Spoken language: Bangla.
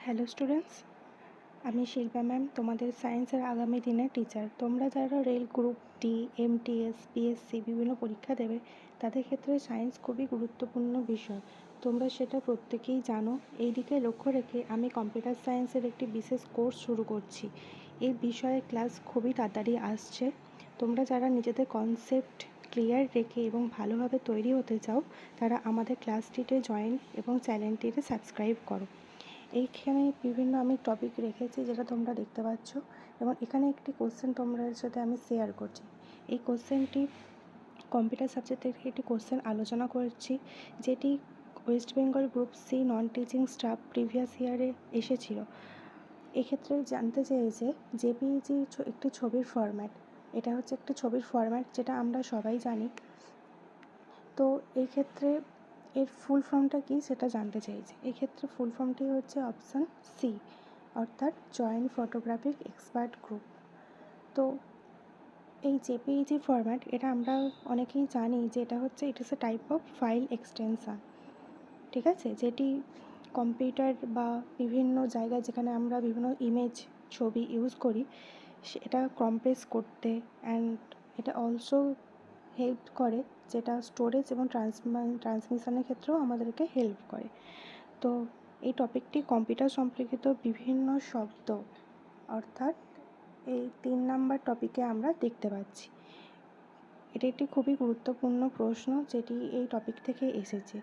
হ্যালো স্টুডেন্টস, আমি শিল্পা ম্যাম, তোমাদের সায়েন্সের আগামী দিনের টিচার। তোমরা যারা rail group D, MTS, PSC বিভিন্ন পরীক্ষা দেবে, তাদের ক্ষেত্রে সায়েন্স খুবই গুরুত্বপূর্ণ বিষয়। তোমরা সেটা প্রত্যেকেই জানো। এই দিকে লক্ষ্য রেখে আমি কম্পিউটার সায়েন্সের একটি বিশেষ কোর্স শুরু করছি। এই বিষয়ে ক্লাস খুবই তাড়াতাড়ি আসছে। তোমরা যারা নিজেদের কনসেপ্ট ক্লিয়ার রেখে এবং ভালোভাবে তৈরি হতে চাও, তারা আমাদের ক্লাসটিতে জয়েন এবং চ্যানেলটিতে সাবস্ক্রাইব করো। এইখানে বিভিন্ন আমি টপিক রেখেছি, যেটা তোমরা দেখতে পাচ্ছ, এবং এখানে একটি কোশ্চেন তোমাদের সাথে আমি শেয়ার করছি। এই কোশ্চেনটি কম্পিউটার সাবজেক্ট থেকে একটি কোশ্চেন আলোচনা করছি, যেটি West Bengal group C non teaching staff previous ইয়ারে এসেছিল। এক্ষেত্রে জানতে চেয়েছে জেপিইজি একটি ছবির ফরম্যাট। এটা হচ্ছে একটি ছবির ফরম্যাট, যেটা আমরা সবাই জানি। তো এই ক্ষেত্রে এর ফুল ফর্মটা কী সেটা জানতে চেয়েছি। এক্ষেত্রে ফুল ফর্মটি হচ্ছে অপশান সি, অর্থাৎ জয়েন্ট ফটোগ্রাফিক এক্সপার্ট গ্রুপ। তো এই জেপিইজি ফরম্যাট, এটা আমরা অনেকেই জানি যে এটা হচ্ছে ইট ইস এ টাইপ অফ ফাইল এক্সটেনশান, ঠিক আছে, যেটি কম্পিউটার বা বিভিন্ন জায়গায় যেখানে আমরা বিভিন্ন ইমেজ ছবি ইউজ করি, সেটা কম্প্রেস করতে অ্যান্ড এটা অলসো হেল্প করে, যেটা স্টোরেজ এবং ট্রান্সমিশনের ক্ষেত্রেও আমাদেরকে হেল্প করে। তো এই টপিকটি কম্পিউটার সম্পর্কিত বিভিন্ন শব্দ, অর্থাৎ এই 3 নাম্বার টপিকে আমরা দেখতে পাচ্ছি। এটি একটি খুবই গুরুত্বপূর্ণ প্রশ্ন, যেটি এই টপিক থেকে এসেছে।